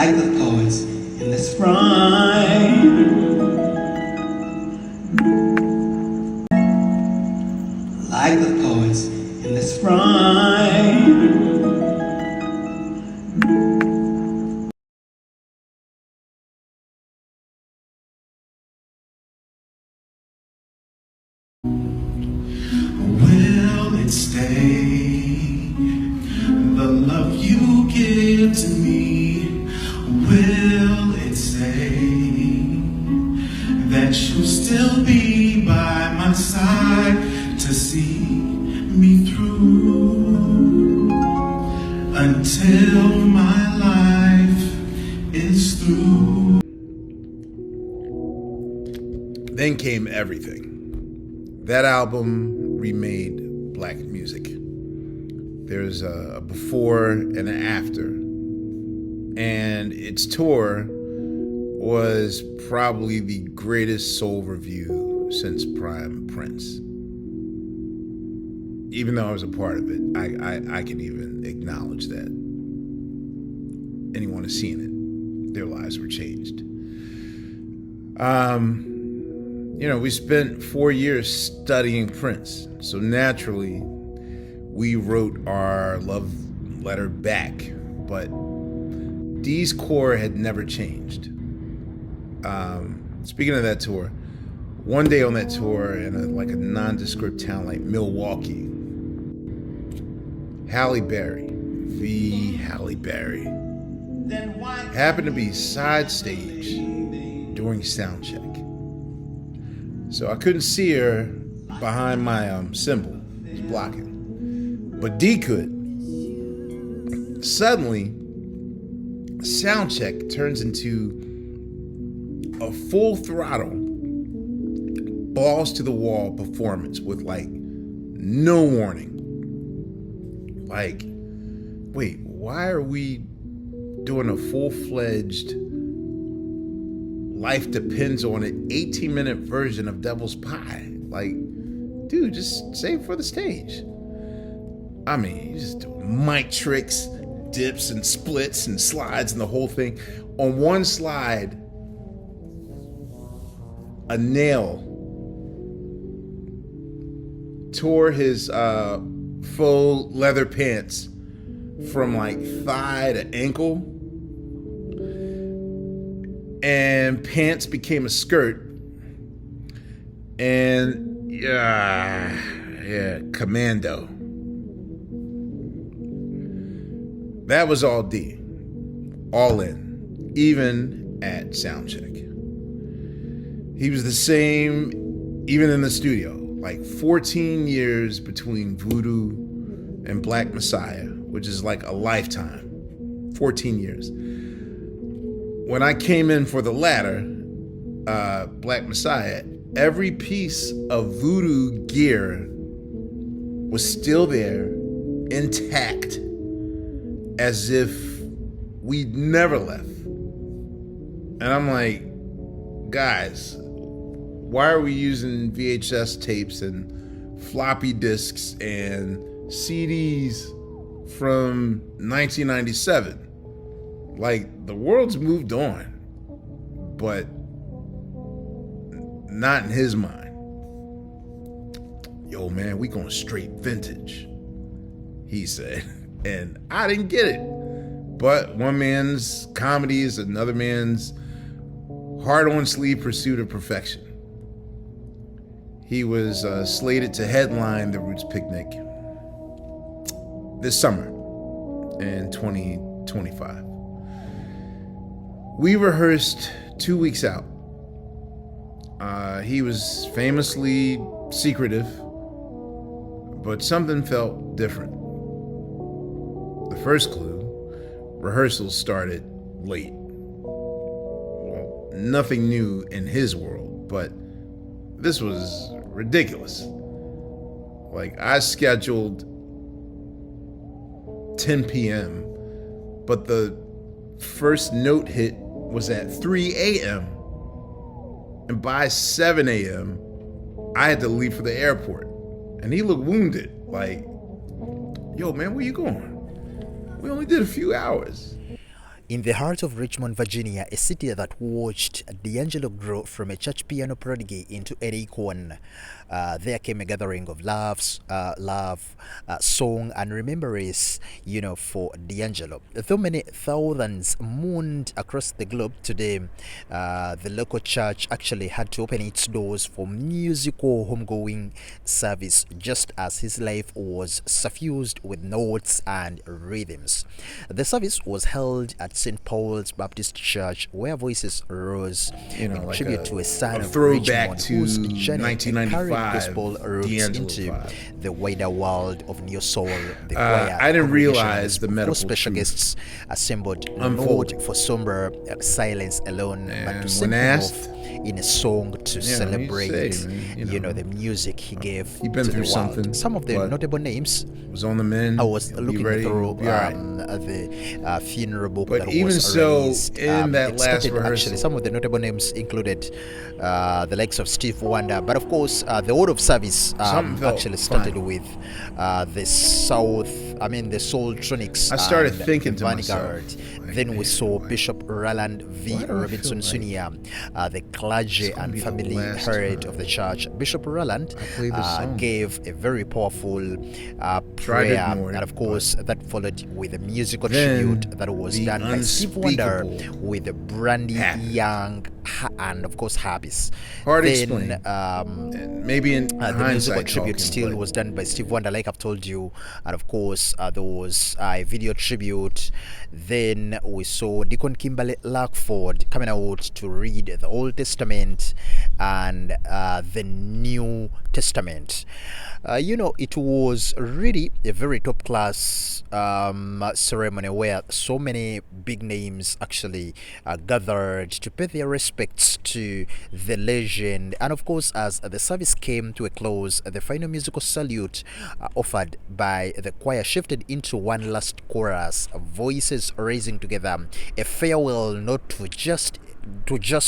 like the poets in this rhyme. Like the poets in this rhyme. Will it stay? The love you give to me, will it say that you'll still be by my side to see me through until my life is through? Then came everything. That album remade black music. There's a before and an after. And its tour was probably the greatest soul review since Prime Prince. Even though I was a part of it, I can even acknowledge that. Anyone has seen it, their lives were changed. We spent 4 years studying Prince, so naturally we wrote our love letter back, but Dee's core had never changed. Speaking of that tour, one day on that tour in a nondescript town like Milwaukee, Halle Berry, happened to be side stage during sound check. So I couldn't see her behind my cymbal. It was blocking. But D could. Suddenly, sound check turns into a full throttle, balls to the wall performance with no warning. Wait, why are we doing a full-fledged life depends on it 18-minute version of Devil's Pie? Dude, just save for the stage. I mean, you just do mic tricks, dips and splits and slides and the whole thing. On one slide, a nail tore his faux leather pants from thigh to ankle, and pants became a skirt, and commando. That was all D, all in, even at soundcheck. He was the same even in the studio. 14 years between Voodoo and Black Messiah, which is a lifetime. 14 years. When I came in for the latter, Black Messiah, every piece of Voodoo gear was still there, intact, as if we'd never left. And I'm like, guys, why are we using VHS tapes and floppy disks and CDs from 1997? The world's moved on, but not in his mind. Yo, man, we going straight vintage, he said. And I didn't get it. But one man's comedy is another man's hard-on-sleeve pursuit of perfection. He was slated to headline the Roots Picnic this summer in 2025. We rehearsed 2 weeks out. He was famously secretive, but something felt different. The first clue, rehearsals started late. Well, nothing new in his world, but this was ridiculous. I scheduled 10 p.m., but the first note hit was at 3 a.m. And by 7 a.m., I had to leave for the airport. And he looked wounded. Yo, man, where you going? We only did a few hours. In the heart of Richmond, Virginia, a city that watched D'Angelo grow from a church piano prodigy into an icon, there came a gathering of song, and remembrance, for D'Angelo. Though many thousands mourned across the globe today, the local church actually had to open its doors for musical homegoing service, just as his life was suffused with notes and rhythms. The service was held at St. Paul's Baptist Church, where voices rose in like tribute to a son of throwback Richmond to whose journey carried 1995 gospel roots D'Angelo into vibe. the wider world of neo soul. The choir, I didn't realize congregations, the four medical special truth guests assembled, unfolding. not for somber silence alone, but And to sing when him asked, off in a song to celebrate, the music he gave you've been to through the world. something, Some of the but notable names. was on the mend. I was Be looking ready, through be all right. the funeral book But that even was so, released. in that It last started, rehearsal, actually, some of the notable names included the likes of Steve Wonder, but of course, the order of service actually started fine. with the Soultronics. I started and thinking the to myself, Vanguard. like, Then we man, saw why- Bishop Roland V. why do I feel Robinson like Sunia, the clergy it's gonna and be the family last head time of the church. Bishop Roland I play this song? gave a very powerful Tried to prayer, ignore it, and of course, that followed with a musical then tribute that was the done by Steve Wonder unspeakable with Brandy happened. Young and of course Habis. Hard to Then explain. And maybe in the musical hindsight tribute talking, still but was done by Steve Wonder, like I've told you, and of course there was a video tribute. Then we saw Deacon Kimberly Lackford coming out to read the Old Testament and the New Testament. It was really a very top class ceremony where so many big names actually gathered to pay their respects to the legend. And of course, as the service came to a close, the final musical salute offered by the choir shifted into one last chorus, voices raising together, a farewell not just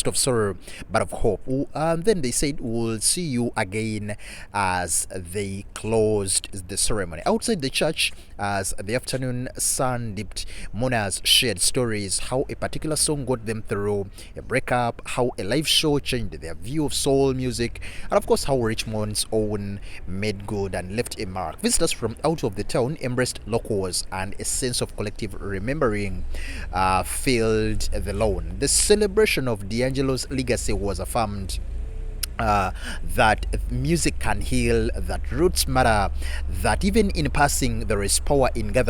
of sorrow but of hope. And then they said, we'll see you again, as they closed the ceremony. Outside the church, as the afternoon sun dipped, mourners shared stories, how a particular song got them through a breakup, how a live show changed their view of soul music, and of course how Richmond's own made good and left a mark. Visitors from out of the town embraced locals, and a sense of collective remembering filled the lawn. The celebration of D'Angelo's legacy was affirmed, that music can heal, that roots matter, that even in passing there is power in gathering.